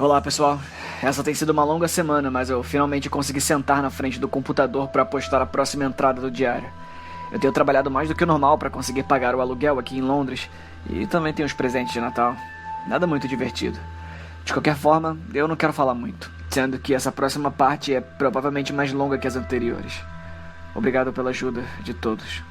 Olá, pessoal. Essa tem sido uma longa semana, mas eu finalmente consegui sentar na frente do computador para postar a próxima entrada do diário. Eu tenho trabalhado mais do que o normal para conseguir pagar o aluguel aqui em Londres e também tenho os presentes de Natal. Nada muito divertido. De qualquer forma, eu não quero falar muito, sendo que essa próxima parte é provavelmente mais longa que as anteriores. Obrigado pela ajuda de todos.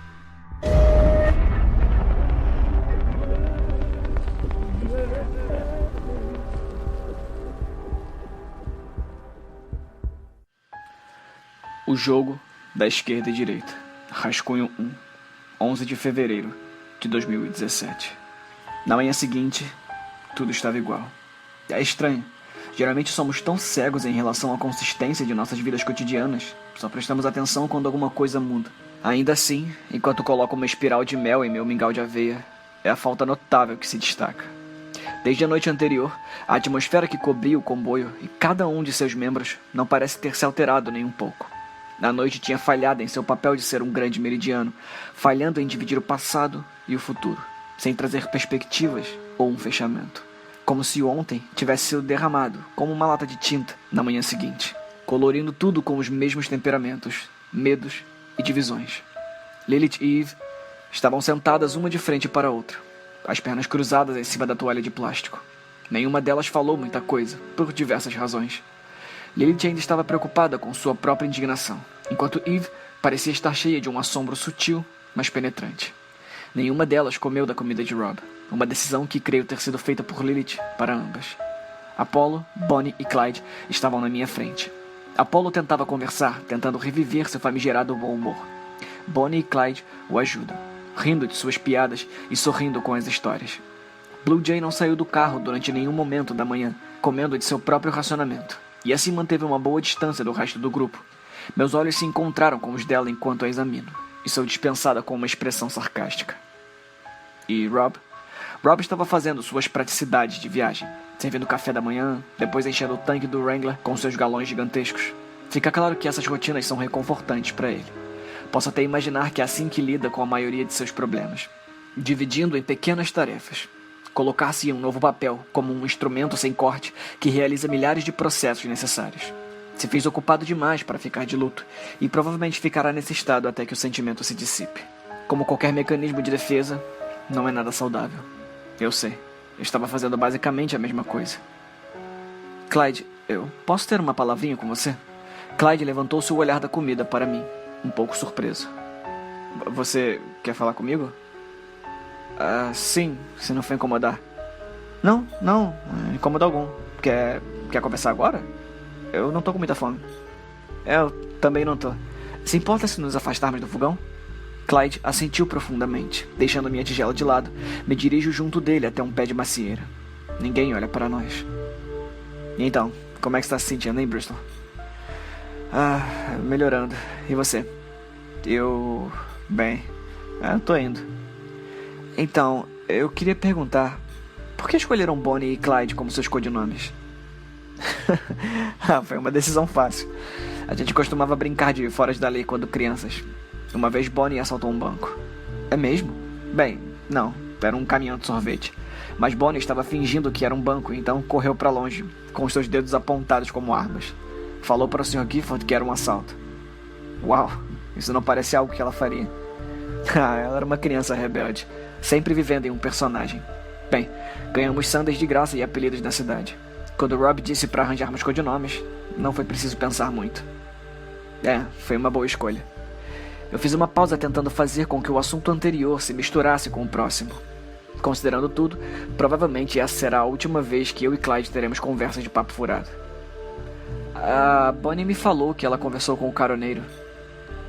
O jogo da esquerda e direita. Rascunho 1, 11 de fevereiro de 2017. Na manhã seguinte, tudo estava igual. É estranho. Geralmente somos tão cegos em relação à consistência de nossas vidas cotidianas. Só prestamos atenção quando alguma coisa muda. Ainda assim, enquanto coloco uma espiral de mel em meu mingau de aveia, é a falta notável que se destaca. Desde a noite anterior, a atmosfera que cobria o comboio e cada um de seus membros não parece ter se alterado nem um pouco. A noite tinha falhado em seu papel de ser um grande meridiano, falhando em dividir o passado e o futuro, sem trazer perspectivas ou um fechamento. Como se ontem tivesse sido derramado, como uma lata de tinta, na manhã seguinte, colorindo tudo com os mesmos temperamentos, medos e divisões. Lilith e Eve estavam sentadas uma de frente para a outra, as pernas cruzadas em cima da toalha de plástico. Nenhuma delas falou muita coisa, por diversas razões. Lilith ainda estava preocupada com sua própria indignação, enquanto Eve parecia estar cheia de um assombro sutil, mas penetrante. Nenhuma delas comeu da comida de Rob, uma decisão que creio ter sido feita por Lilith para ambas. Apollo, Bonnie e Clyde estavam na minha frente. Apollo tentava conversar, tentando reviver seu famigerado bom humor. Bonnie e Clyde o ajudam, rindo de suas piadas e sorrindo com as histórias. Blue Jay não saiu do carro durante nenhum momento da manhã, comendo de seu próprio racionamento, e assim manteve uma boa distância do resto do grupo. Meus olhos se encontraram com os dela enquanto a examino, e sou dispensada com uma expressão sarcástica. E Rob? Rob estava fazendo suas praticidades de viagem, servindo café da manhã, depois enchendo o tanque do Wrangler com seus galões gigantescos. Fica claro que essas rotinas são reconfortantes para ele. Posso até imaginar que é assim que lida com a maioria de seus problemas, dividindo em pequenas tarefas. Colocar-se em um novo papel, como um instrumento sem corte que realiza milhares de processos necessários. Se fez ocupado demais para ficar de luto, e provavelmente ficará nesse estado até que o sentimento se dissipe. Como qualquer mecanismo de defesa, não é nada saudável. Eu sei, eu estava fazendo basicamente a mesma coisa. Clyde, eu posso ter uma palavrinha com você? Clyde levantou seu olhar da comida para mim, um pouco surpreso. Você quer falar comigo? Sim, se não for incomodar. Não, incomodo algum. Quer conversar agora? Eu não tô com muita fome. Eu também não tô. Se importa se nos afastarmos do fogão? Clyde assentiu profundamente. Deixando minha tigela de lado, me dirijo junto dele até um pé de macieira. Ninguém olha para nós. E então, como é que está se sentindo, hein, Bristol? Melhorando. E você? Bem, tô indo. Então, eu queria perguntar, por que escolheram Bonnie e Clyde como seus codinomes? Foi uma decisão fácil. A gente costumava brincar de fora da lei quando crianças. Uma vez Bonnie assaltou um banco. É mesmo? Bem, não, era um caminhão de sorvete. Mas Bonnie estava fingindo que era um banco, então correu para longe, com seus dedos apontados como armas. Falou para o Sr. Gifford que era um assalto. Uau, isso não parece algo que ela faria. Ela era uma criança rebelde, sempre vivendo em um personagem. Bem, ganhamos sundaes de graça e apelidos na cidade. Quando Rob disse para arranjarmos codinomes, não foi preciso pensar muito. Foi uma boa escolha. Eu fiz uma pausa tentando fazer com que o assunto anterior se misturasse com o próximo. Considerando tudo, provavelmente essa será a última vez que eu e Clyde teremos conversas de papo furado. A Bonnie me falou que ela conversou com o caroneiro.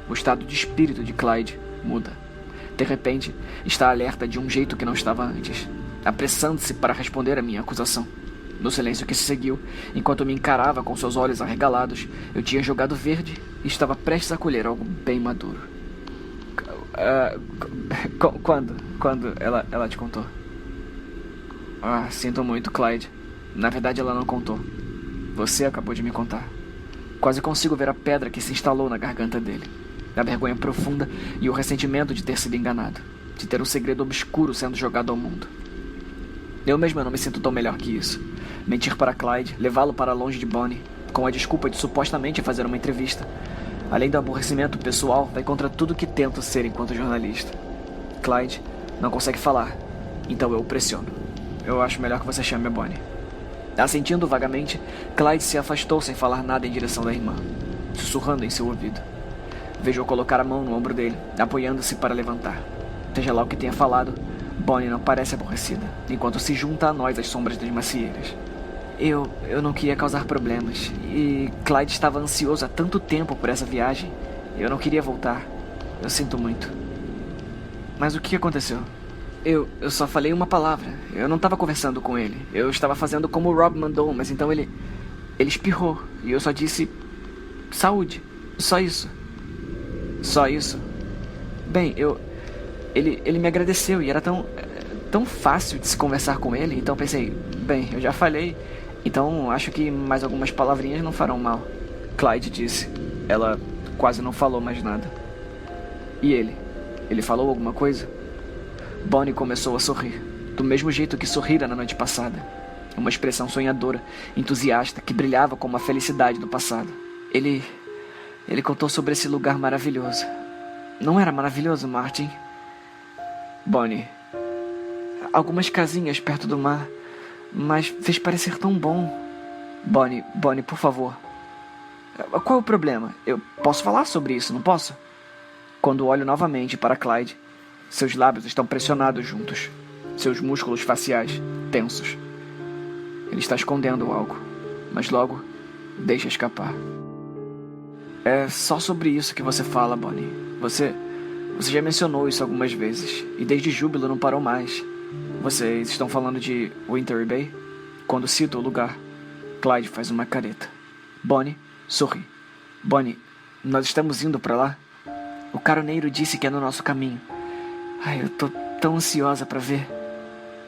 O estado de espírito de Clyde muda. De repente, está alerta de um jeito que não estava antes, apressando-se para responder à minha acusação. No silêncio que se seguiu, enquanto me encarava com seus olhos arregalados, eu tinha jogado verde e estava prestes a colher algo bem maduro. Quando ela te contou? Sinto muito, Clyde. Na verdade, ela não contou. Você acabou de me contar. Quase consigo ver a pedra que se instalou na garganta dele. A vergonha profunda e o ressentimento de ter sido enganado, de ter um segredo obscuro sendo jogado ao mundo. Eu mesmo não me sinto tão melhor que isso. Mentir para Clyde, levá-lo para longe de Bonnie, com a desculpa de supostamente fazer uma entrevista. Além do aborrecimento pessoal, vai contra tudo que tento ser enquanto jornalista. Clyde não consegue falar, então eu o pressiono. Eu acho melhor que você chame a Bonnie. Assentindo vagamente, Clyde se afastou sem falar nada em direção da irmã, sussurrando em seu ouvido. Vejo-o colocar a mão no ombro dele, apoiando-se para levantar. Seja lá o que tenha falado, Bonnie não parece aborrecida, enquanto se junta a nós às sombras das macieiras. Eu não queria causar problemas, e Clyde estava ansioso há tanto tempo por essa viagem. Eu não queria voltar. Eu sinto muito. Mas o que aconteceu? Eu só falei uma palavra. Eu não estava conversando com ele. Eu estava fazendo como o Rob mandou, mas então ele espirrou, e eu só disse saúde. Só isso. Só isso? Bem, ele me agradeceu e era tão fácil de se conversar com ele, então pensei, bem, eu já falei, então acho que mais algumas palavrinhas não farão mal. Clyde disse. Ela quase não falou mais nada. E ele? Ele falou alguma coisa? Bonnie começou a sorrir, do mesmo jeito que sorrira na noite passada. Uma expressão sonhadora, entusiasta, que brilhava como a felicidade do passado. Ele contou sobre esse lugar maravilhoso. Não era maravilhoso, Martin? Bonnie. Algumas casinhas perto do mar, mas fez parecer tão bom. Bonnie, por favor. Qual é o problema? Eu posso falar sobre isso, não posso? Quando olho novamente para Clyde, seus lábios estão pressionados juntos, seus músculos faciais tensos. Ele está escondendo algo, mas logo deixa escapar. É só sobre isso que você fala, Bonnie. Você já mencionou isso algumas vezes, e desde Júbilo não parou mais. Vocês estão falando de Winter Bay? Quando cito o lugar, Clyde faz uma careta. Bonnie sorri. Bonnie, nós estamos indo para lá? O caroneiro disse que é no nosso caminho. Ai, eu tô tão ansiosa para ver.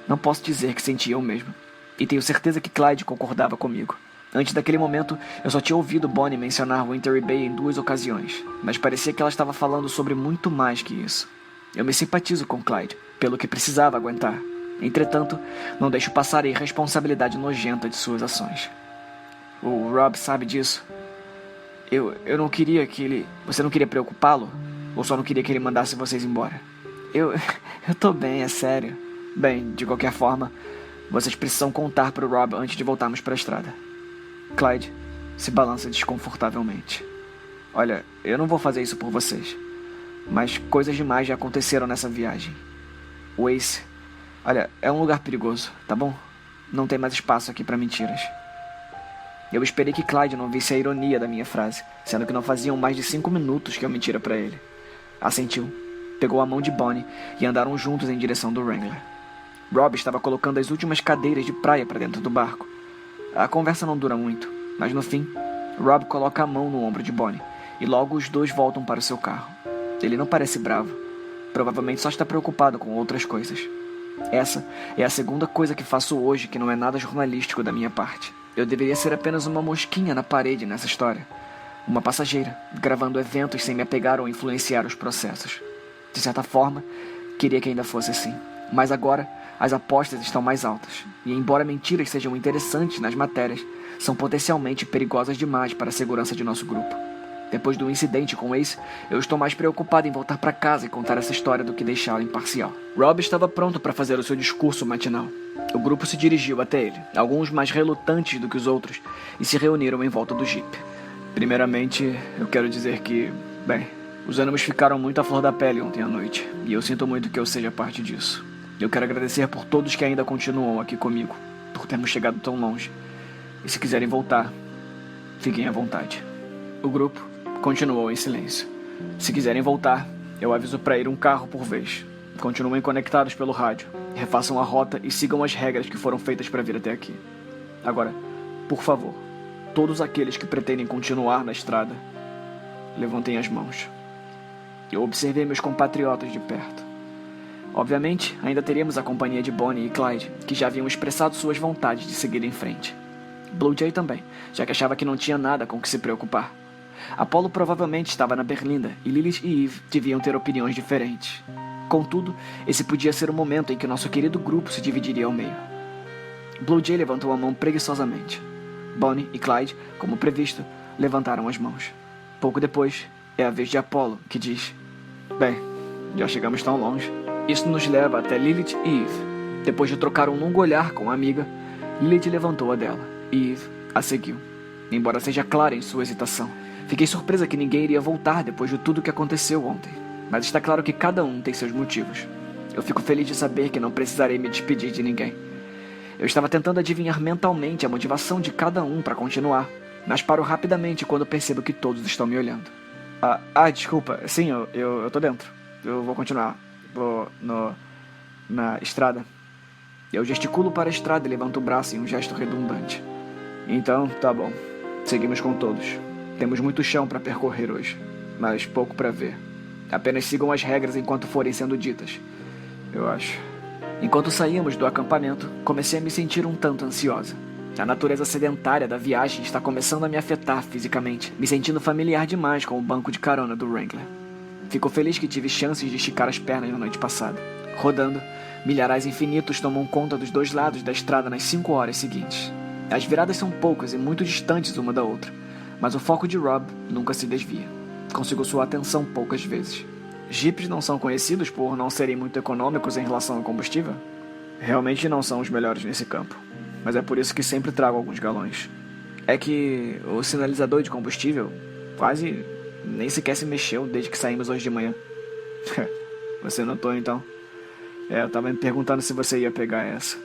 Não posso dizer que senti eu mesmo. E tenho certeza que Clyde concordava comigo. Antes daquele momento, eu só tinha ouvido Bonnie mencionar Winter Bay em 2 ocasiões, mas parecia que ela estava falando sobre muito mais que isso. Eu me simpatizo com Clyde, pelo que precisava aguentar. Entretanto, não deixo passar a irresponsabilidade nojenta de suas ações. O Rob sabe disso. Eu não queria que ele... Você não queria preocupá-lo? Ou só não queria que ele mandasse vocês embora? Eu tô bem, é sério. Bem, de qualquer forma, vocês precisam contar para o Rob antes de voltarmos para a estrada. Clyde se balança desconfortavelmente. Olha, eu não vou fazer isso por vocês, mas coisas demais já aconteceram nessa viagem. O Ace, olha, é um lugar perigoso, tá bom? Não tem mais espaço aqui para mentiras. Eu esperei que Clyde não visse a ironia da minha frase, sendo que não faziam mais de 5 minutos que eu mentira para ele. Assentiu, pegou a mão de Bonnie e andaram juntos em direção do Wrangler. Rob estava colocando as últimas cadeiras de praia para dentro do barco. A conversa não dura muito, mas no fim, Rob coloca a mão no ombro de Bonnie e logo os dois voltam para o seu carro. Ele não parece bravo. Provavelmente só está preocupado com outras coisas. Essa é a segunda coisa que faço hoje que não é nada jornalístico da minha parte. Eu deveria ser apenas uma mosquinha na parede nessa história. Uma passageira, gravando eventos sem me apegar ou influenciar os processos. De certa forma, queria que ainda fosse assim. Mas agora, as apostas estão mais altas. E embora mentiras sejam interessantes nas matérias, são potencialmente perigosas demais para a segurança de nosso grupo. Depois do incidente com o Ace, eu estou mais preocupado em voltar para casa e contar essa história do que deixá-la imparcial. Rob estava pronto para fazer o seu discurso matinal. O grupo se dirigiu até ele, alguns mais relutantes do que os outros, e se reuniram em volta do Jeep. Primeiramente, eu quero dizer que, bem, os ânimos ficaram muito à flor da pele ontem à noite, e eu sinto muito que eu seja parte disso. Eu quero agradecer por todos que ainda continuam aqui comigo, por termos chegado tão longe. E se quiserem voltar, fiquem à vontade. O grupo continuou em silêncio. Se quiserem voltar, eu aviso para ir um carro por vez. Continuem conectados pelo rádio, refaçam a rota e sigam as regras que foram feitas para vir até aqui. Agora, por favor, todos aqueles que pretendem continuar na estrada, levantem as mãos. Eu observei meus compatriotas de perto. Obviamente, ainda teríamos a companhia de Bonnie e Clyde, que já haviam expressado suas vontades de seguir em frente. Blue Jay também, já que achava que não tinha nada com o que se preocupar. Apollo provavelmente estava na Berlinda, e Lilith e Eve deviam ter opiniões diferentes. Contudo, esse podia ser o momento em que nosso querido grupo se dividiria ao meio. Blue Jay levantou a mão preguiçosamente. Bonnie e Clyde, como previsto, levantaram as mãos. Pouco depois, é a vez de Apollo, que diz: Bem, já chegamos tão longe. Isso nos leva até Lilith e Eve. Depois de trocar um longo olhar com a amiga, Lilith levantou a dela e Eve a seguiu, embora seja clara em sua hesitação. Fiquei surpresa que ninguém iria voltar depois de tudo o que aconteceu ontem, mas está claro que cada um tem seus motivos. Eu fico feliz de saber que não precisarei me despedir de ninguém. Eu estava tentando adivinhar mentalmente a motivação de cada um para continuar, mas paro rapidamente quando percebo que todos estão me olhando. Desculpa, sim, eu tô dentro. Eu vou continuar. Vou na estrada. Eu gesticulo para a estrada e levanto o braço em um gesto redundante. Então, tá bom. Seguimos com todos. Temos muito chão para percorrer hoje, mas pouco para ver. Apenas sigam as regras enquanto forem sendo ditas, eu acho. Enquanto saíamos do acampamento, comecei a me sentir um tanto ansiosa. A natureza sedentária da viagem está começando a me afetar fisicamente, me sentindo familiar demais com o banco de carona do Wrangler. Fico feliz que tive chances de esticar as pernas na noite passada. Rodando, milharais infinitos tomam conta dos dois lados da estrada nas 5 horas seguintes. As viradas são poucas e muito distantes uma da outra, mas o foco de Rob nunca se desvia. Consigo sua atenção poucas vezes. Jeeps não são conhecidos por não serem muito econômicos em relação ao combustível? Realmente não são os melhores nesse campo, mas é por isso que sempre trago alguns galões. É que o sinalizador de combustível quase nem sequer se mexeu desde que saímos hoje de manhã. Você notou então? Eu tava me perguntando se você ia pegar essa.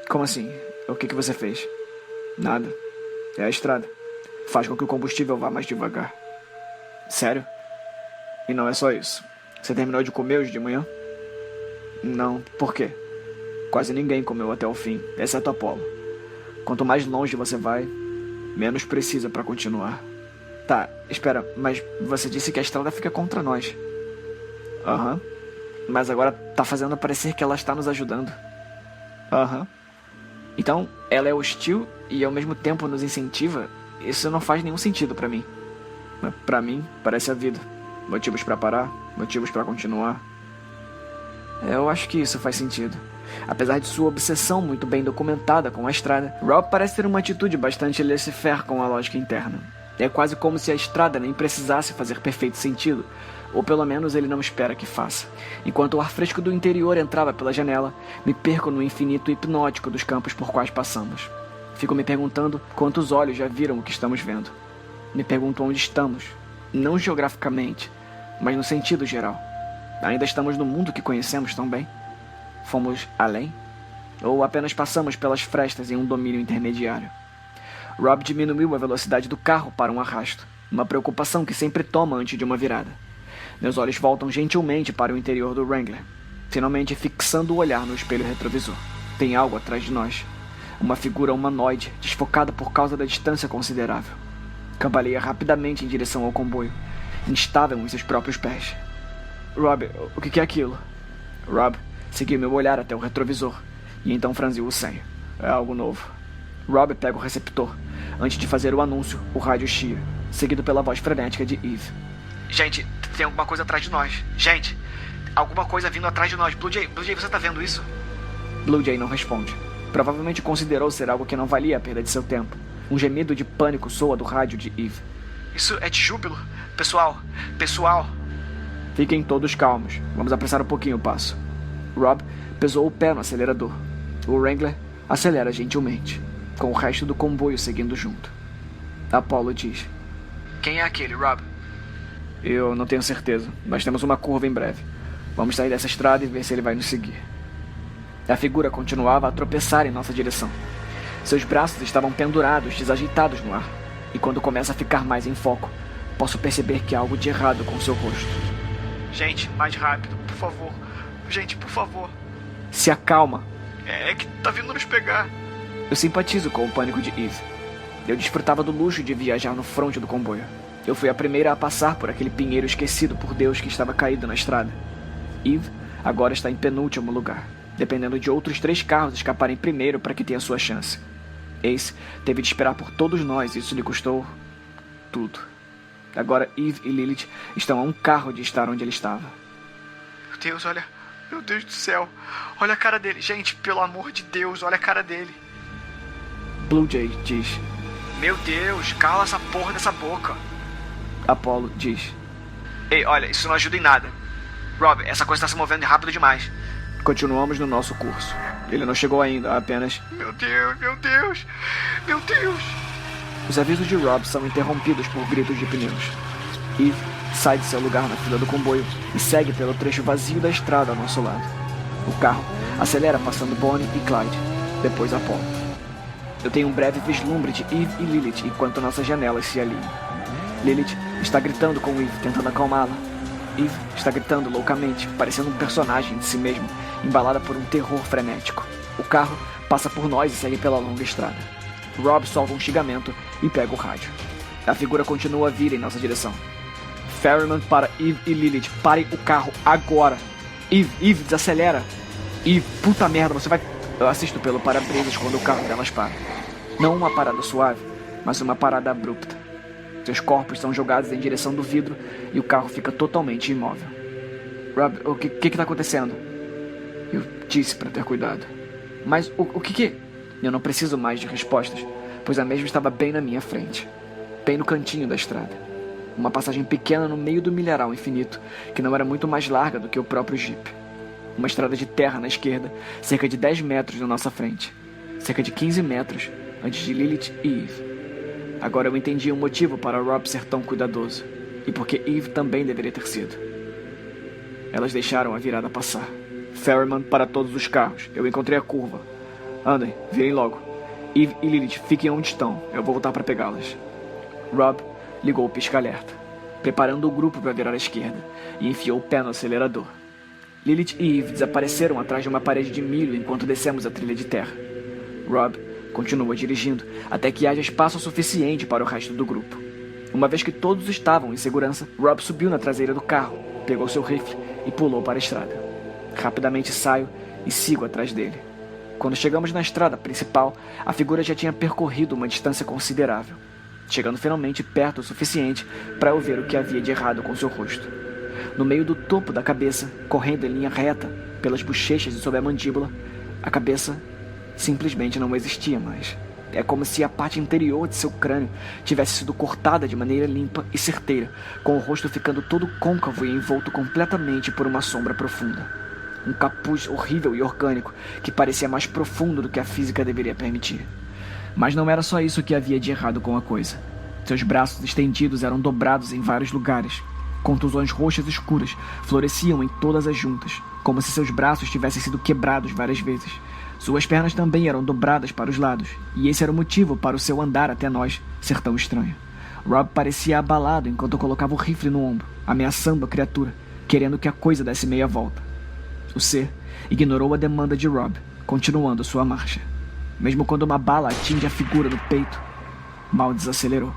Como assim? O que você fez? Nada. É a estrada. Faz com que o combustível vá mais devagar. Sério? E não é só isso. Você terminou de comer hoje de manhã? Não. Por quê? Quase ninguém comeu até o fim, exceto Apollo. Quanto mais longe você vai, menos precisa para continuar. Tá, espera, mas você disse que a estrada fica contra nós. Aham. Mas agora tá fazendo parecer que ela está nos ajudando. Aham. Então, ela é hostil e ao mesmo tempo nos incentiva? Isso não faz nenhum sentido pra mim. Mas pra mim, parece a vida. Motivos pra parar, motivos pra continuar. Eu acho que isso faz sentido. Apesar de sua obsessão muito bem documentada com a estrada, Rob parece ter uma atitude bastante laissez-faire com a lógica interna. É quase como se a estrada nem precisasse fazer perfeito sentido, ou pelo menos ele não espera que faça. Enquanto o ar fresco do interior entrava pela janela, me perco no infinito hipnótico dos campos por quais passamos. Fico me perguntando quantos olhos já viram o que estamos vendo. Me pergunto onde estamos, não geograficamente, mas no sentido geral. Ainda estamos no mundo que conhecemos tão bem? Fomos além? Ou apenas passamos pelas frestas em um domínio intermediário? Rob diminuiu a velocidade do carro para um arrasto, uma preocupação que sempre toma antes de uma virada. Meus olhos voltam gentilmente para o interior do Wrangler, finalmente fixando o olhar no espelho retrovisor. Tem algo atrás de nós. Uma figura humanoide, desfocada por causa da distância considerável. Cambaleia rapidamente em direção ao comboio, instável em seus próprios pés. Rob, o que é aquilo? Rob seguiu meu olhar até o retrovisor, e então franziu o senho. É algo novo. Rob pega o receptor. Antes de fazer o anúncio, o rádio chia, seguido pela voz frenética de Eve. Gente, tem alguma coisa atrás de nós. Gente, alguma coisa vindo atrás de nós. Blue Jay, você tá vendo isso? Blue Jay não responde. Provavelmente considerou ser algo que não valia a perda de seu tempo. Um gemido de pânico soa do rádio de Eve. Isso é de júbilo? Pessoal! Fiquem todos calmos. Vamos apressar um pouquinho o passo. Rob pesou o pé no acelerador. O Wrangler acelera gentilmente, com o resto do comboio seguindo junto. Apollo diz: Quem é aquele, Rob? Eu não tenho certeza, mas temos uma curva em breve. Vamos sair dessa estrada e ver se ele vai nos seguir. A figura continuava a tropeçar em nossa direção. Seus braços estavam pendurados, desajeitados no ar. E quando começa a ficar mais em foco, posso perceber que há algo de errado com seu rosto. Gente, mais rápido, por favor. Gente, por favor. Se acalma. É que tá vindo nos pegar. Eu simpatizo com o pânico de Eve. Eu desfrutava do luxo de viajar no fronte do comboio. Eu fui a primeira a passar por aquele pinheiro esquecido por Deus que estava caído na estrada. Eve agora está em penúltimo lugar, dependendo de outros 3 carros escaparem primeiro para que tenha sua chance. Ace teve de esperar por todos nós e isso lhe custou tudo. Agora Eve e Lilith estão a um carro de estar onde ele estava. Meu Deus, olha Meu Deus do céu. Olha a cara dele. Gente, pelo amor de Deus, olha a cara dele. Blue Jay diz. Meu Deus, cala essa porra dessa boca. Apollo diz. Ei, olha, isso não ajuda em nada. Rob, essa coisa tá se movendo rápido demais. Continuamos no nosso curso. Ele não chegou ainda, apenas... Meu Deus, meu Deus, meu Deus. Os avisos de Rob são interrompidos por gritos de pneus. Eve sai de seu lugar na fila do comboio e segue pelo trecho vazio da estrada ao nosso lado. O carro acelera passando Bonnie e Clyde, depois Apollo. Eu tenho um breve vislumbre de Eve e Lilith enquanto nossas janelas se alinham. Lilith está gritando com Eve, tentando acalmá-la. Eve está gritando loucamente, parecendo um personagem de si mesmo, embalada por um terror frenético. O carro passa por nós e segue pela longa estrada. Rob solta um xingamento e pega o rádio. A figura continua a vir em nossa direção. Ferryman para Eve e Lilith. Parem o carro agora. Eve, desacelera. Eve, puta merda, você vai... Eu assisto pelo para-brisas quando o carro delas para. Não uma parada suave, mas uma parada abrupta. Seus corpos são jogados em direção do vidro e o carro fica totalmente imóvel. Rob, o que tá acontecendo? Eu disse para ter cuidado. Mas o que? Eu não preciso mais de respostas, pois a mesma estava bem na minha frente. Bem no cantinho da estrada. Uma passagem pequena no meio do milharal infinito, que não era muito mais larga do que o próprio Jeep. Uma estrada de terra na esquerda, cerca de 10 metros na nossa frente. Cerca de 15 metros antes de Lilith e Eve. Agora eu entendi o motivo para Rob ser tão cuidadoso, e porque Eve também deveria ter sido. Elas deixaram a virada passar. Ferryman para todos os carros. Eu encontrei a curva. Andem, virem logo. Eve e Lilith, fiquem onde estão. Eu vou voltar para pegá-las. Rob ligou o pisca-alerta, preparando o grupo para virar à esquerda, e enfiou o pé no acelerador. Lilith e Eve desapareceram atrás de uma parede de milho enquanto descemos a trilha de terra. Rob continua dirigindo até que haja espaço suficiente para o resto do grupo. Uma vez que todos estavam em segurança, Rob subiu na traseira do carro, pegou seu rifle e pulou para a estrada. Rapidamente saio e sigo atrás dele. Quando chegamos na estrada principal, a figura já tinha percorrido uma distância considerável, chegando finalmente perto o suficiente para eu ver o que havia de errado com seu rosto. No meio do topo da cabeça, correndo em linha reta, pelas bochechas e sob a mandíbula, a cabeça simplesmente não existia mais. É como se a parte interior de seu crânio tivesse sido cortada de maneira limpa e certeira, com o rosto ficando todo côncavo e envolto completamente por uma sombra profunda. Um capuz horrível e orgânico que parecia mais profundo do que a física deveria permitir. Mas não era só isso que havia de errado com a coisa. Seus braços estendidos eram dobrados em vários lugares. Contusões roxas escuras floresciam em todas as juntas, como se seus braços tivessem sido quebrados várias vezes. Suas pernas também eram dobradas para os lados, e esse era o motivo para o seu andar até nós ser tão estranho. Rob parecia abalado enquanto colocava o rifle no ombro, ameaçando a criatura, querendo que a coisa desse meia volta. O ser ignorou a demanda de Rob, continuando sua marcha. Mesmo quando uma bala atinge a figura no peito, mal desacelerou.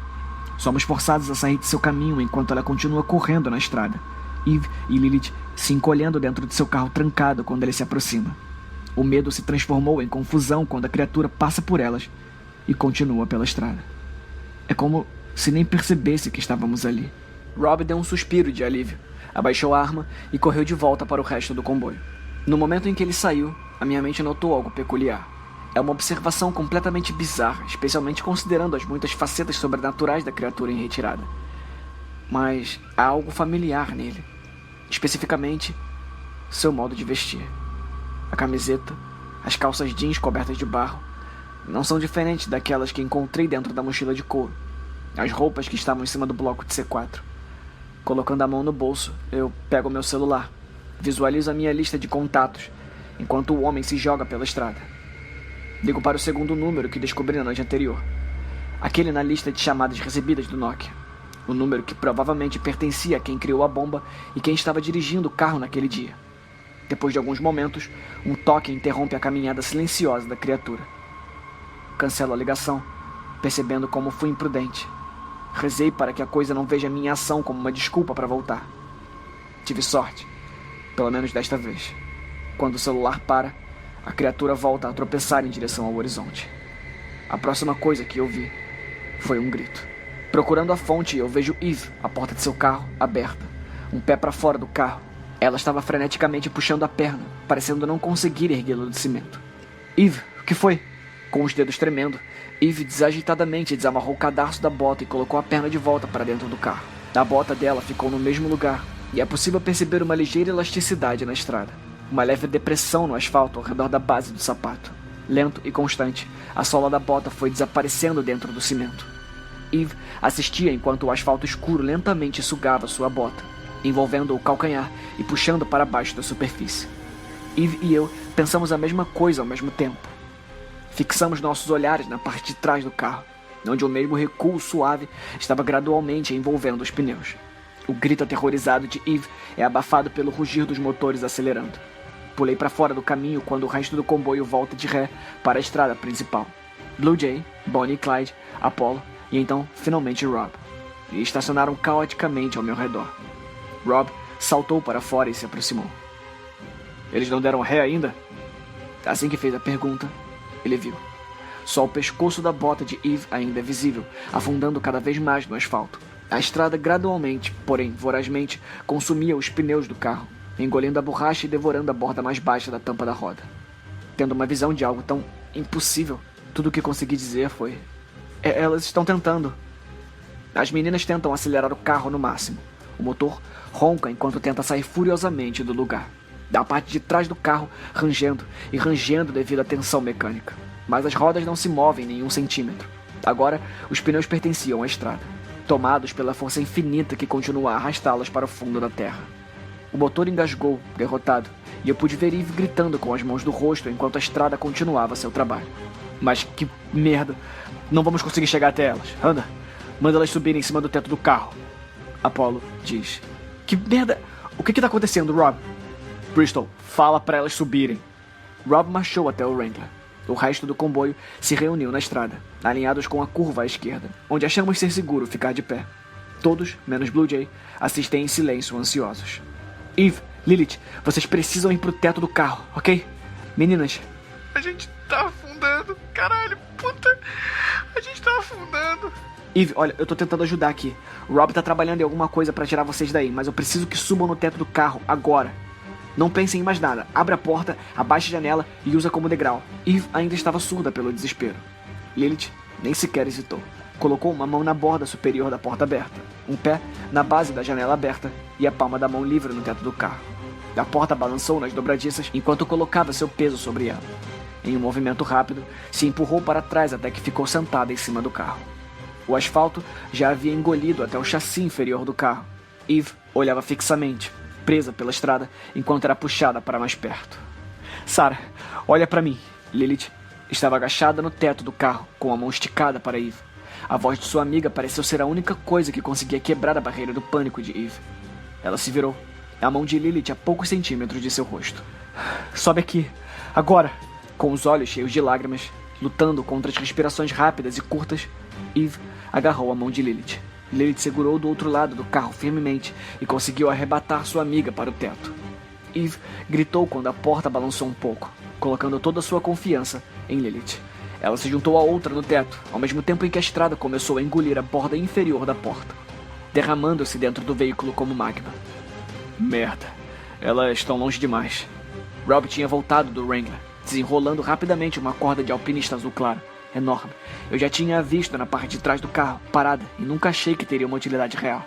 Somos forçados a sair de seu caminho enquanto ela continua correndo na estrada. Eve e Lilith se encolhendo dentro de seu carro trancado quando ele se aproxima. O medo se transformou em confusão quando a criatura passa por elas e continua pela estrada. É como se nem percebesse que estávamos ali. Rob deu um suspiro de alívio, abaixou a arma e correu de volta para o resto do comboio. No momento em que ele saiu, a minha mente notou algo peculiar. É uma observação completamente bizarra, especialmente considerando as muitas facetas sobrenaturais da criatura em retirada. Mas há algo familiar nele. Especificamente, seu modo de vestir. A camiseta, as calças jeans cobertas de barro, não são diferentes daquelas que encontrei dentro da mochila de couro. As roupas que estavam em cima do bloco de C4. Colocando a mão no bolso, eu pego meu celular. Visualizo a minha lista de contatos, enquanto o homem se joga pela estrada. Ligo para o segundo número que descobri na noite anterior. Aquele na lista de chamadas recebidas do Nokia. O número que provavelmente pertencia a quem criou a bomba e quem estava dirigindo o carro naquele dia. Depois de alguns momentos, um toque interrompe a caminhada silenciosa da criatura. Cancelo a ligação, percebendo como fui imprudente. Rezei para que a coisa não veja minha ação como uma desculpa para voltar. Tive sorte, pelo menos desta vez. Quando o celular para, a criatura volta a tropeçar em direção ao horizonte. A próxima coisa que eu vi foi um grito. Procurando a fonte, eu vejo Eve, à porta de seu carro, aberta, um pé para fora do carro, Ela estava freneticamente puxando a perna, parecendo não conseguir erguê-la do cimento. Eve, o que foi? Com os dedos tremendo, Eve desajeitadamente desamarrou o cadarço da bota e colocou a perna de volta para dentro do carro. A bota dela ficou no mesmo lugar, e é possível perceber uma ligeira elasticidade na estrada. Uma leve depressão no asfalto ao redor da base do sapato. Lento e constante, a sola da bota foi desaparecendo dentro do cimento. Eve assistia enquanto o asfalto escuro lentamente sugava sua bota, envolvendo o calcanhar e puxando para baixo da superfície. Eve e eu pensamos a mesma coisa ao mesmo tempo. Fixamos nossos olhares na parte de trás do carro, onde o mesmo recuo suave estava gradualmente envolvendo os pneus. O grito aterrorizado de Eve é abafado pelo rugir dos motores acelerando. Pulei para fora do caminho quando o resto do comboio volta de ré para a estrada principal. Blue Jay, Bonnie e Clyde, Apollo e então, finalmente, Rob. E estacionaram caoticamente ao meu redor. Rob saltou para fora e se aproximou. Eles não deram ré ainda? Assim que fez a pergunta, ele viu. Só o pescoço da bota de Eve ainda é visível, afundando cada vez mais no asfalto. A estrada gradualmente, porém vorazmente, consumia os pneus do carro, engolindo a borracha e devorando a borda mais baixa da tampa da roda. Tendo uma visão de algo tão impossível, tudo o que consegui dizer foi: elas estão tentando. As meninas tentam acelerar o carro no máximo. O motor ronca enquanto tenta sair furiosamente do lugar. Da parte de trás do carro, rangendo e rangendo devido à tensão mecânica. Mas as rodas não se movem nenhum centímetro. Agora, os pneus pertenciam à estrada, tomados pela força infinita que continua a arrastá-los para o fundo da terra. O motor engasgou, derrotado, e eu pude ver Eve gritando com as mãos no rosto enquanto a estrada continuava seu trabalho. Mas que merda! Não vamos conseguir chegar até elas. Anda, manda elas subirem em cima do teto do carro. Apollo diz: que merda! O que está acontecendo, Rob? Bristol, fala para elas subirem. Rob marchou até o Wrangler. O resto do comboio se reuniu na estrada, alinhados com a curva à esquerda, onde achamos ser seguro ficar de pé. Todos, menos Blue Jay, assistem em silêncio ansiosos. Eve, Lilith, vocês precisam ir pro teto do carro, ok? Meninas. A gente tá afundando, caralho, puta. A gente tá afundando. Eve, olha, eu tô tentando ajudar aqui. O Rob tá trabalhando em alguma coisa pra tirar vocês daí, mas eu preciso que subam no teto do carro, agora. Não pensem em mais nada. Abra a porta, abaixe a janela e usa como degrau. Eve ainda estava surda pelo desespero. Lilith nem sequer hesitou. Colocou uma mão na borda superior da porta aberta, um pé na base da janela aberta e a palma da mão livre no teto do carro. A porta balançou nas dobradiças enquanto colocava seu peso sobre ela. Em um movimento rápido, se empurrou para trás até que ficou sentada em cima do carro. O asfalto já havia engolido até o chassi inferior do carro. Eve olhava fixamente, presa pela estrada, enquanto era puxada para mais perto. Sarah, olha para mim. Lilith estava agachada no teto do carro, com a mão esticada para Eve. A voz de sua amiga pareceu ser a única coisa que conseguia quebrar a barreira do pânico de Eve. Ela se virou, a mão de Lilith a poucos centímetros de seu rosto. Sobe aqui, agora! Com os olhos cheios de lágrimas, lutando contra as respirações rápidas e curtas, Eve agarrou a mão de Lilith. Lilith segurou do outro lado do carro firmemente e conseguiu arrebatar sua amiga para o teto. Eve gritou quando a porta balançou um pouco, colocando toda a sua confiança em Lilith. Ela se juntou a outra no teto, ao mesmo tempo em que a estrada começou a engolir a borda inferior da porta, derramando-se dentro do veículo como magma. Merda, elas estão longe demais. Rob tinha voltado do Wrangler, desenrolando rapidamente uma corda de alpinista azul claro, enorme. Eu já tinha a visto na parte de trás do carro, parada, e nunca achei que teria uma utilidade real.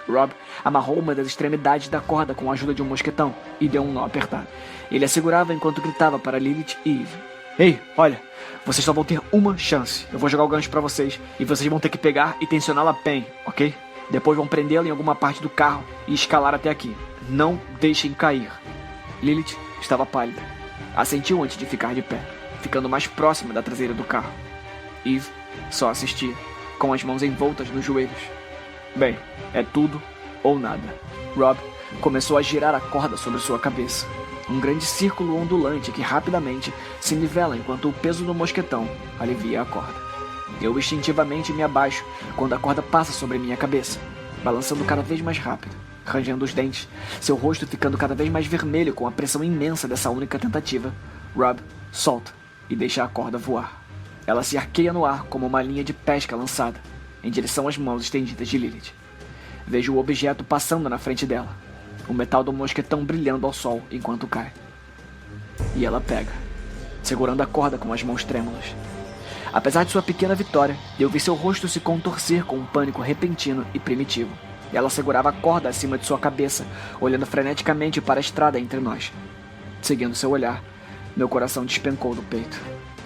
Rob amarrou uma das extremidades da corda com a ajuda de um mosquetão e deu um nó apertado. Ele a segurava enquanto gritava para Lilith e Eve. Ei, olha, vocês só vão ter uma chance. Eu vou jogar o gancho pra vocês e vocês vão ter que pegar e tensioná-la bem, ok? Depois vão prendê-la em alguma parte do carro e escalar até aqui. Não deixem cair. Lilith estava pálida. Assentiu antes de ficar de pé, ficando mais próxima da traseira do carro. Eve só assistia, com as mãos envoltas nos joelhos. Bem, é tudo ou nada. Rob começou a girar a corda sobre sua cabeça. Um grande círculo ondulante que rapidamente se nivela enquanto o peso do mosquetão alivia a corda. Eu instintivamente me abaixo quando a corda passa sobre minha cabeça, balançando cada vez mais rápido, rangendo os dentes, seu rosto ficando cada vez mais vermelho com a pressão imensa dessa única tentativa. Rob solta e deixa a corda voar. Ela se arqueia no ar como uma linha de pesca lançada, em direção às mãos estendidas de Lilith. Vejo o objeto passando na frente dela. o metal do mosquetão brilhando ao sol enquanto cai. E ela pega, segurando a corda com as mãos trêmulas. Apesar de sua pequena vitória, eu vi seu rosto se contorcer com um pânico repentino e primitivo. Ela segurava a corda acima de sua cabeça, olhando freneticamente para a estrada entre nós. Seguindo seu olhar, meu coração despencou do peito.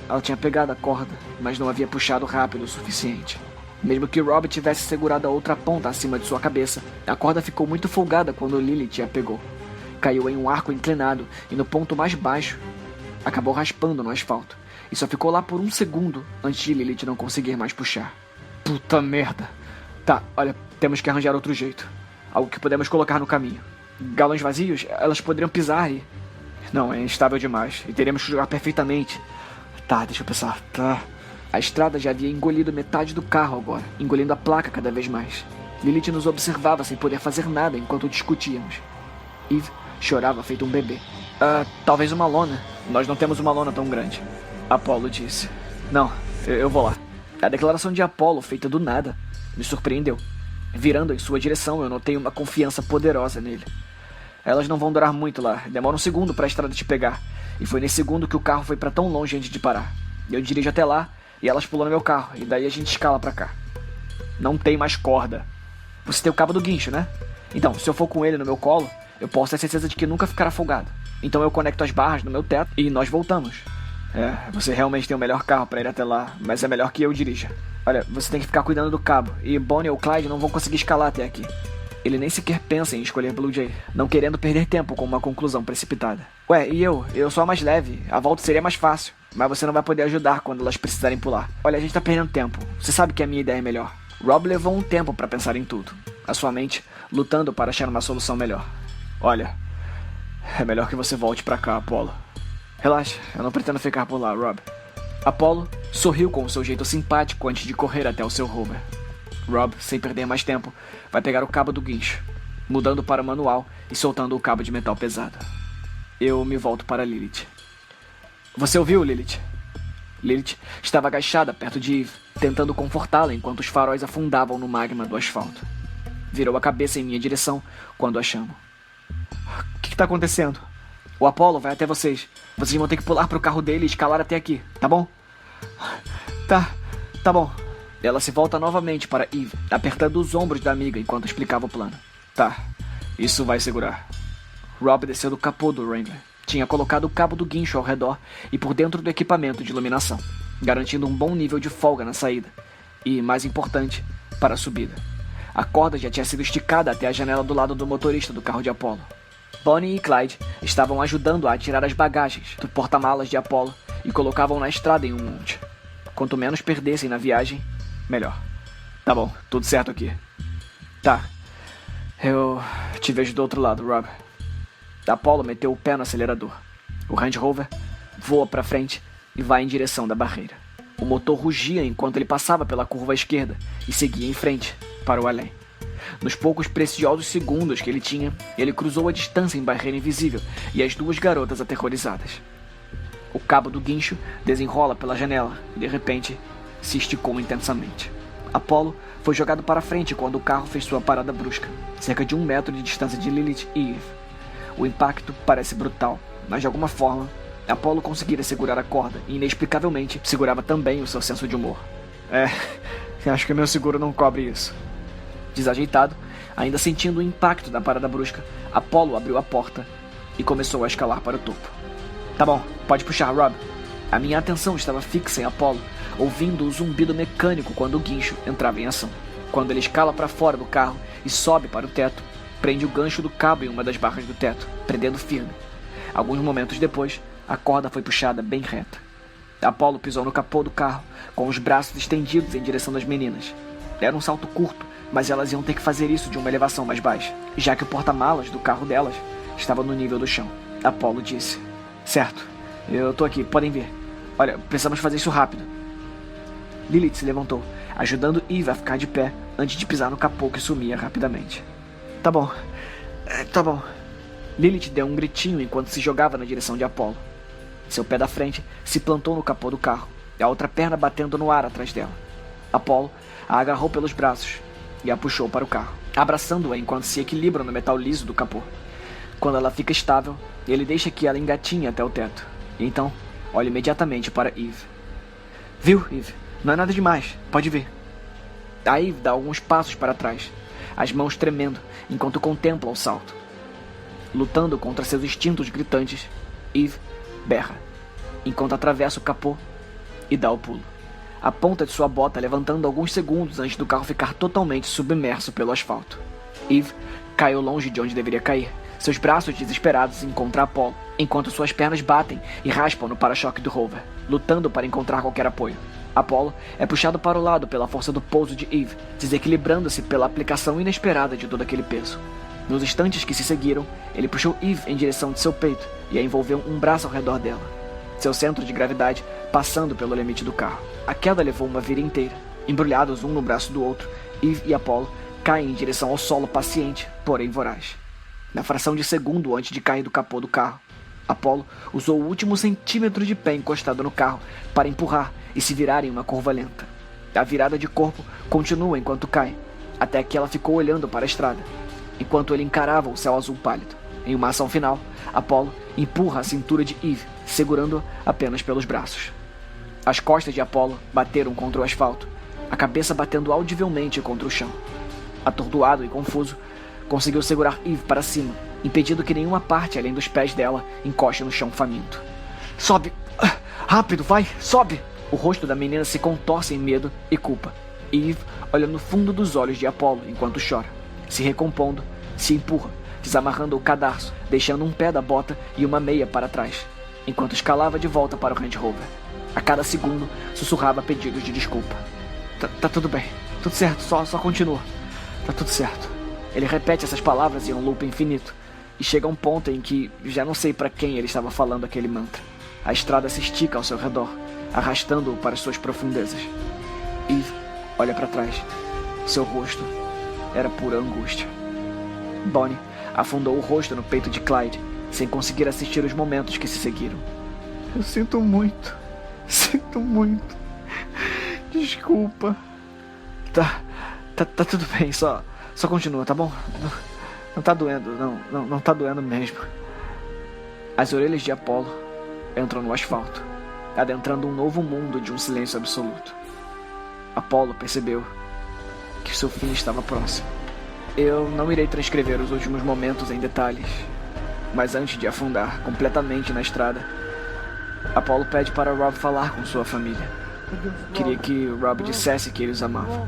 Ela tinha pegado a corda, mas não havia puxado rápido o suficiente. Mesmo que Rob tivesse segurado a outra ponta acima de sua cabeça, a corda ficou muito folgada quando Lilith a pegou. Caiu em um arco inclinado e no ponto mais baixo, acabou raspando no asfalto. E só ficou lá por um segundo antes de Lilith não conseguir mais puxar. Puta merda. Tá, olha, temos que arranjar outro jeito. Algo que podemos colocar no caminho. Galões vazios, elas poderiam pisar e... Não, é instável demais. E teríamos que jogar perfeitamente. Tá, deixa eu pensar. Tá. A estrada já havia engolido metade do carro agora, engolindo a placa cada vez mais. Lilith nos observava sem poder fazer nada enquanto discutíamos. Eve chorava feito um bebê. Talvez uma lona. Nós não temos uma lona tão grande. Apollo disse. Não, eu vou lá. A declaração de Apollo, feita do nada, me surpreendeu. Virando em sua direção, eu notei uma confiança poderosa nele. Elas não vão durar muito lá. Demora um segundo para a estrada te pegar. E foi nesse segundo que o carro foi para tão longe antes de parar. Eu dirijo até lá e elas pulam no meu carro. E daí a gente escala para cá. Não tem mais corda. Você tem o cabo do guincho, né? Então, se eu for com ele no meu colo, eu posso ter certeza de que nunca ficará folgado. Então eu conecto as barras no meu teto e nós voltamos. Você realmente tem o melhor carro para ir até lá, mas é melhor que eu dirija. Olha, você tem que ficar cuidando do cabo, e Bonnie ou Clyde não vão conseguir escalar até aqui. Ele nem sequer pensa em escolher Blue Jay, não querendo perder tempo com uma conclusão precipitada. Ué, e eu? Eu sou a mais leve, a volta seria mais fácil, mas você não vai poder ajudar quando elas precisarem pular. Olha, a gente tá perdendo tempo, você sabe que a minha ideia é melhor. Rob levou um tempo para pensar em tudo, a sua mente lutando para achar uma solução melhor. Olha, é melhor que você volte pra cá, Apollo. Relaxa, eu não pretendo ficar por lá, Rob. Apollo sorriu com o seu jeito simpático antes de correr até o seu rover. Rob, sem perder mais tempo, vai pegar o cabo do guincho, mudando para o manual e soltando o cabo de metal pesado. Eu me volto para Lilith. Você ouviu, Lilith? Lilith estava agachada perto de Eve, tentando confortá-la enquanto os faróis afundavam no magma do asfalto. Virou a cabeça em minha direção quando a chamo. O que está acontecendo? O Apollo vai até vocês. Vocês vão ter que pular pro carro dele e escalar até aqui, tá bom? Tá bom. Ela se volta novamente para Eve, apertando os ombros da amiga enquanto explicava o plano. Tá, isso vai segurar. Rob desceu do capô do Wrangler. Tinha colocado o cabo do guincho ao redor e por dentro do equipamento de iluminação, garantindo um bom nível de folga na saída. E, mais importante, para a subida. A corda já tinha sido esticada até a janela do lado do motorista do carro de Apollo. Bonnie e Clyde estavam ajudando a tirar as bagagens do porta-malas de Apollo e colocavam na estrada em um monte. Quanto menos perdessem na viagem, melhor. Tá bom, tudo certo aqui. Tá. Eu te vejo do outro lado, Rob. Apollo meteu o pé no acelerador. O Range Rover voa para frente e vai em direção da barreira. O motor rugia enquanto ele passava pela curva à esquerda e seguia em frente, para o além. Nos poucos preciosos segundos que ele tinha, ele cruzou a distância em barreira invisível e as duas garotas aterrorizadas. O cabo do guincho desenrola pela janela e, de repente, se esticou intensamente. Apollo foi jogado para frente quando o carro fez sua parada brusca, cerca de 1 metro de distância de Lilith e Eve. O impacto parece brutal, mas de alguma forma, Apollo conseguira segurar a corda e, inexplicavelmente, segurava também o seu senso de humor. Acho que meu seguro não cobre isso. Desajeitado, ainda sentindo o impacto da parada brusca, Apollo abriu a porta e começou a escalar para o topo. Tá bom, pode puxar, Rob. A minha atenção estava fixa em Apollo, ouvindo o zumbido mecânico quando o guincho entrava em ação. Quando ele escala para fora do carro e sobe para o teto, prende o gancho do cabo em uma das barras do teto, prendendo firme. Alguns momentos depois, a corda foi puxada bem reta. Apollo pisou no capô do carro, com os braços estendidos em direção das meninas. Era um salto curto, mas elas iam ter que fazer isso de uma elevação mais baixa, já que o porta-malas do carro delas estava no nível do chão. Apollo disse: Certo, eu tô aqui, podem vir. Olha, precisamos fazer isso rápido. Lilith se levantou, ajudando Eve a ficar de pé antes de pisar no capô que sumia rapidamente. Tá bom. Lilith deu um gritinho enquanto se jogava na direção de Apollo. Seu pé da frente se plantou no capô do carro, e a outra perna batendo no ar atrás dela. Apollo a agarrou pelos braços e a puxou para o carro, abraçando-a enquanto se equilibra no metal liso do capô. Quando ela fica estável, ele deixa que ela engatinhe até o teto. E então, olha imediatamente para Eve. Viu, Eve? Não é nada demais. Pode ver. A Eve dá alguns passos para trás, as mãos tremendo enquanto contempla o salto. Lutando contra seus instintos gritantes, Eve berra, enquanto atravessa o capô e dá o pulo. A ponta de sua bota levantando alguns segundos antes do carro ficar totalmente submerso pelo asfalto. Eve caiu longe de onde deveria cair, seus braços desesperados encontram Apollo, enquanto suas pernas batem e raspam no para-choque do Rover, lutando para encontrar qualquer apoio. Apollo é puxado para o lado pela força do pouso de Eve, desequilibrando-se pela aplicação inesperada de todo aquele peso. Nos instantes que se seguiram, ele puxou Eve em direção de seu peito e a envolveu um braço ao redor dela, seu centro de gravidade passando pelo limite do carro. A queda levou uma vira inteira. Embrulhados um no braço do outro, Eve e Apollo caem em direção ao solo paciente, porém voraz. Na fração de segundo antes de cair do capô do carro, Apollo usou o último centímetro de pé encostado no carro para empurrar e se virar em uma curva lenta. A virada de corpo continua enquanto cai, até que ela ficou olhando para a estrada, enquanto ele encarava o céu azul pálido. Em uma ação final, Apollo empurra a cintura de Eve, segurando-a apenas pelos braços. As costas de Apollo bateram contra o asfalto, a cabeça batendo audivelmente contra o chão. Atordoado e confuso, conseguiu segurar Eve para cima, impedindo que nenhuma parte além dos pés dela encoste no chão faminto. Sobe! Rápido, vai! Sobe! O rosto da menina se contorce em medo e culpa. Eve olha no fundo dos olhos de Apollo enquanto chora. Se recompondo, se empurra, desamarrando o cadarço, deixando um pé da bota e uma meia para trás, enquanto escalava de volta para o Range Rover. A cada segundo, sussurrava pedidos de desculpa. Tá tudo bem. Tudo certo, só continua. Tá tudo certo. Ele repete essas palavras em um loop infinito, e chega a um ponto em que já não sei para quem ele estava falando aquele mantra. A estrada se estica ao seu redor, arrastando-o para suas profundezas. Eve olha para trás. Seu rosto era pura angústia. Bonnie afundou o rosto no peito de Clyde, sem conseguir assistir os momentos que se seguiram. Eu sinto muito. Sinto muito. Desculpa. Tá tudo bem, só continua, tá bom? Não tá doendo, não tá doendo mesmo. As orelhas de Apollo entram no asfalto, adentrando um novo mundo de um silêncio absoluto. Apollo percebeu que seu fim estava próximo. Eu não irei transcrever os últimos momentos em detalhes, mas antes de afundar completamente na estrada, Apollo pede para Rob falar com sua família. Queria que Rob dissesse que ele os amava.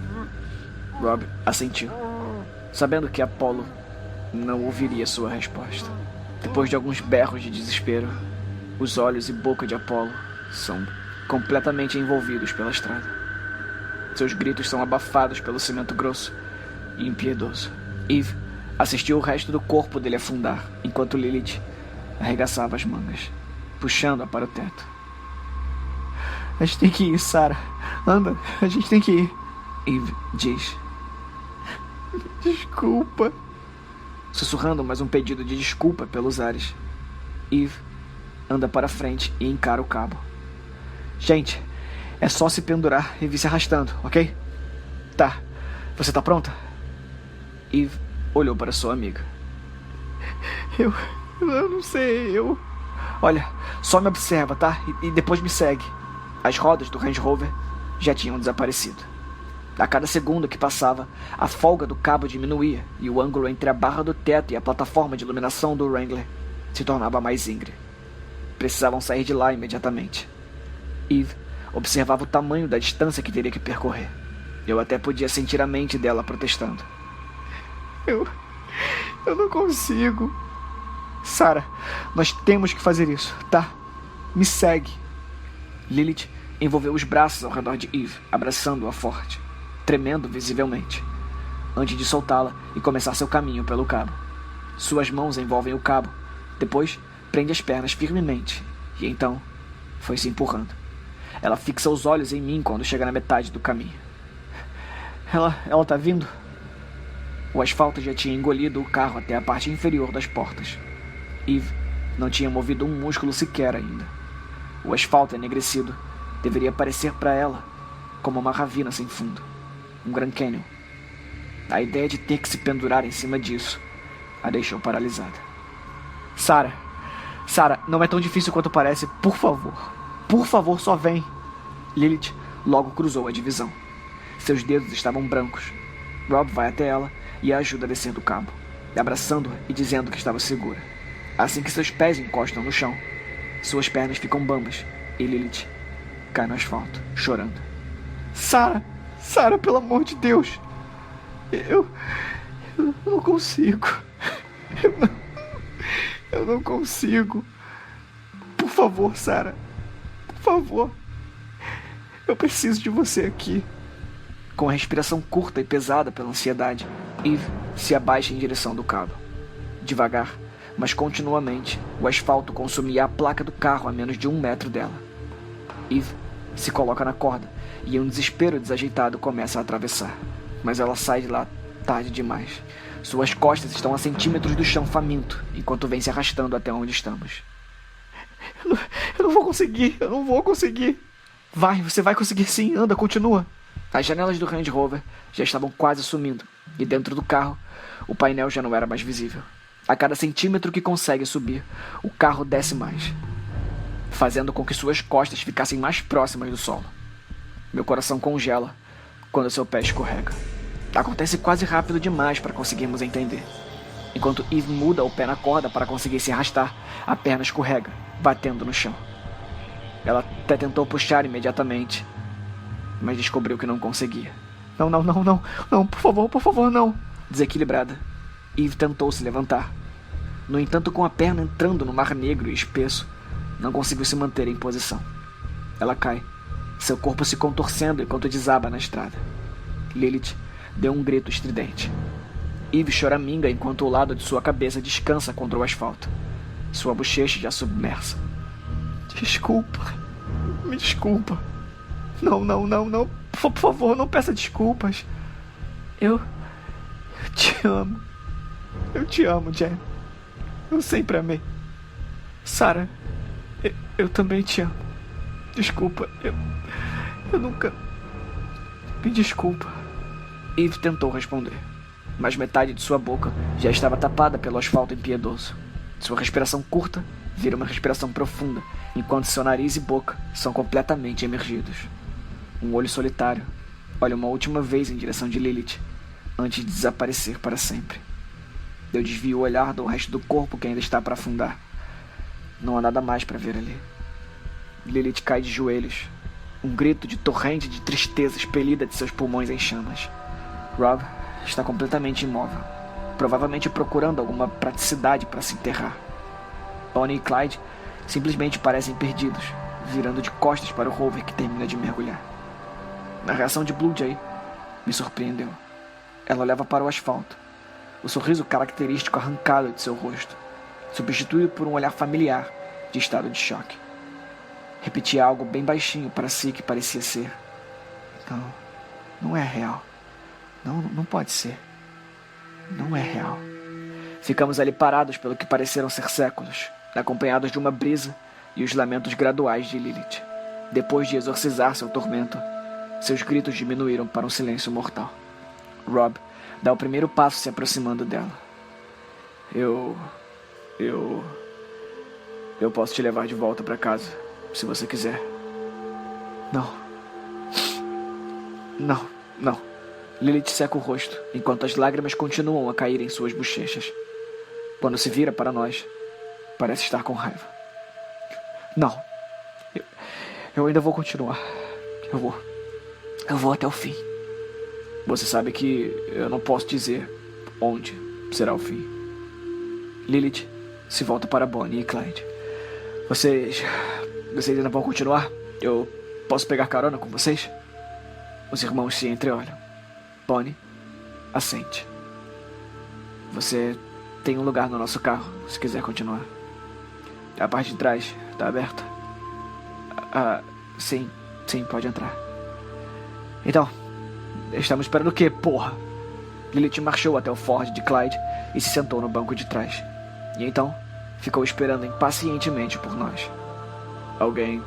Rob assentiu, sabendo que Apollo não ouviria sua resposta. Depois de alguns berros de desespero, os olhos e boca de Apollo são completamente envolvidos pela estrada. Seus gritos são abafados pelo cimento grosso e impiedoso. Eve assistiu o resto do corpo dele afundar, enquanto Lilith arregaçava as mangas, puxando-a para o teto. A gente tem que ir, Sarah. Anda, a gente tem que ir. Eve diz. Desculpa. Sussurrando mais um pedido de desculpa pelos ares, Eve anda para frente e encara o cabo. Gente, é só se pendurar e vir se arrastando, ok? Tá. Você tá pronta? Eve olhou para sua amiga. Eu não sei, Olha, só me observa, tá? E depois me segue. As rodas do Range Rover já tinham desaparecido. A cada segundo que passava, a folga do cabo diminuía e o ângulo entre a barra do teto e a plataforma de iluminação do Wrangler se tornava mais íngreme. Precisavam sair de lá imediatamente. Eve observava o tamanho da distância que teria que percorrer. Eu até podia sentir a mente dela protestando. Eu não consigo. Sarah, nós temos que fazer isso, tá? Me segue. Lilith envolveu os braços ao redor de Eve, abraçando-a forte, tremendo visivelmente, antes de soltá-la e começar seu caminho pelo cabo. Suas mãos envolvem o cabo, depois prende as pernas firmemente, e então foi se empurrando. Ela fixa os olhos em mim quando chega na metade do caminho. Ela tá vindo? O asfalto já tinha engolido o carro até a parte inferior das portas. Eve não tinha movido um músculo sequer ainda. O asfalto enegrecido deveria parecer para ela como uma ravina sem fundo, um Grand Canyon. A ideia de ter que se pendurar em cima disso a deixou paralisada. Sarah, não é tão difícil quanto parece. Por favor, só vem. Lilith logo cruzou a divisão. Seus dedos estavam brancos. Rob vai até ela e a ajuda a descer do cabo, abraçando-a e dizendo que estava segura. Assim que seus pés encostam no chão, suas pernas ficam bambas e Lilith cai no asfalto, chorando. Sarah, pelo amor de Deus. Eu não consigo. Eu não consigo. Por favor, Sarah. Por favor. Eu preciso de você aqui. Com a respiração curta e pesada pela ansiedade, Eve se abaixa em direção do cabo. Devagar, mas continuamente, o asfalto consumia a placa do carro a menos de 1 metro dela. Eve se coloca na corda e, em um desespero desajeitado, começa a atravessar. Mas ela sai de lá tarde demais. Suas costas estão a centímetros do chão faminto, enquanto vem se arrastando até onde estamos. Eu não vou conseguir. Vai, você vai conseguir sim, anda, continua. As janelas do Range Rover já estavam quase sumindo, e dentro do carro, o painel já não era mais visível. A cada centímetro que consegue subir, o carro desce mais, fazendo com que suas costas ficassem mais próximas do solo. Meu coração congela quando seu pé escorrega. Acontece quase rápido demais para conseguirmos entender. Enquanto Eve muda o pé na corda para conseguir se arrastar, a perna escorrega, batendo no chão. Ela até tentou puxar imediatamente, mas descobriu que não conseguia. Não, por favor, não. Desequilibrada, Eve tentou se levantar. No entanto, com a perna entrando no mar negro e espesso, não conseguiu se manter em posição. Ela cai, seu corpo se contorcendo enquanto desaba na estrada. Lilith deu um grito estridente. Eve choraminga enquanto o lado de sua cabeça descansa contra o asfalto, sua bochecha já submersa. Me desculpa. Não. Por favor, não peça desculpas. Eu te amo. Eu te amo, Jen. Eu sempre amei. Sarah, eu também te amo. Desculpa, eu nunca... Me desculpa. Eve tentou responder, mas metade de sua boca já estava tapada pelo asfalto impiedoso. Sua respiração curta vira uma respiração profunda, enquanto seu nariz e boca são completamente emergidos. Um olho solitário olha uma última vez em direção de Lilith, antes de desaparecer para sempre. Eu desvio o olhar do resto do corpo que ainda está para afundar. Não há nada mais para ver ali. Lilith cai de joelhos, um grito de torrente de tristeza expelida de seus pulmões em chamas. Rob está completamente imóvel, provavelmente procurando alguma praticidade para se enterrar. Bonnie e Clyde simplesmente parecem perdidos, virando de costas para o rover que termina de mergulhar. A reação de Blue Jay me surpreendeu. Ela olhava para o asfalto, o sorriso característico arrancado de seu rosto, substituído por um olhar familiar de estado de choque. Repetia algo bem baixinho para si que parecia ser: Não é real. Não pode ser. Não é real. Ficamos ali parados pelo que pareceram ser séculos, acompanhados de uma brisa e os lamentos graduais de Lilith. Depois de exorcizar seu tormento, seus gritos diminuíram para um silêncio mortal. Rob dá o primeiro passo se aproximando dela. Eu posso te levar de volta para casa, se você quiser. Não. Lilith seca o rosto, enquanto as lágrimas continuam a cair em suas bochechas. Quando se vira para nós, parece estar com raiva. Não. Eu ainda vou continuar. Eu vou até o fim. Você sabe que eu não posso dizer onde será o fim. Lilith se volta para Bonnie e Clyde. Vocês ainda vão continuar? Eu posso pegar carona com vocês? Os irmãos se entreolham. Bonnie assente. Você tem um lugar no nosso carro, se quiser continuar. A parte de trás está aberta. Sim, pode entrar. Então, estamos esperando o quê, porra? Lilith marchou até o Ford de Clyde e se sentou no banco de trás. E então, ficou esperando impacientemente por nós. Alguém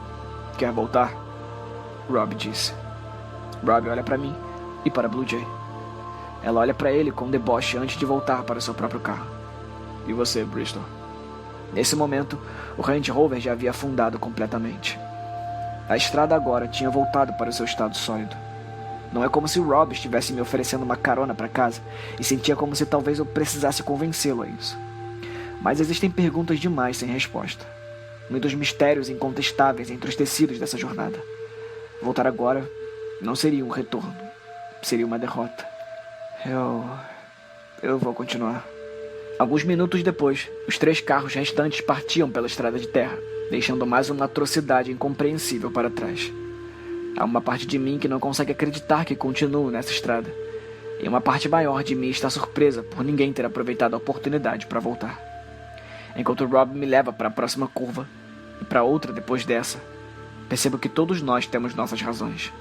quer voltar? Rob disse. Rob olha para mim e para Blue Jay. Ela olha para ele com deboche antes de voltar para seu próprio carro. E você, Bristol? Nesse momento, o Range Rover já havia afundado completamente. A estrada agora tinha voltado para o seu estado sólido. Não é como se Rob estivesse me oferecendo uma carona para casa e sentia como se talvez eu precisasse convencê-lo a isso. Mas existem perguntas demais sem resposta. Muitos mistérios incontestáveis entre os tecidos dessa jornada. Voltar agora não seria um retorno, seria uma derrota. Eu vou continuar. Alguns minutos depois, os 3 carros restantes partiam pela estrada de terra, deixando mais uma atrocidade incompreensível para trás. Há uma parte de mim que não consegue acreditar que continuo nessa estrada, e uma parte maior de mim está surpresa por ninguém ter aproveitado a oportunidade para voltar. Enquanto Rob me leva para a próxima curva, e para outra depois dessa, percebo que todos nós temos nossas razões.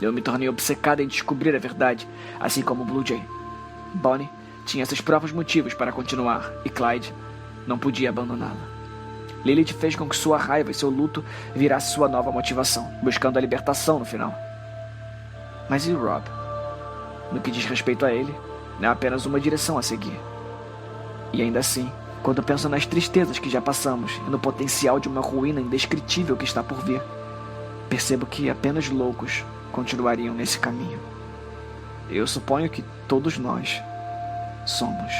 Eu me tornei obcecada em descobrir a verdade, assim como Blue Jay. Bonnie tinha seus próprios motivos para continuar, e Clyde não podia abandoná-la. Lilith fez com que sua raiva e seu luto virasse sua nova motivação, buscando a libertação no final. Mas e Rob? No que diz respeito a ele, não é apenas uma direção a seguir. E ainda assim, quando penso nas tristezas que já passamos e no potencial de uma ruína indescritível que está por vir, percebo que apenas loucos continuariam nesse caminho. Eu suponho que todos nós somos.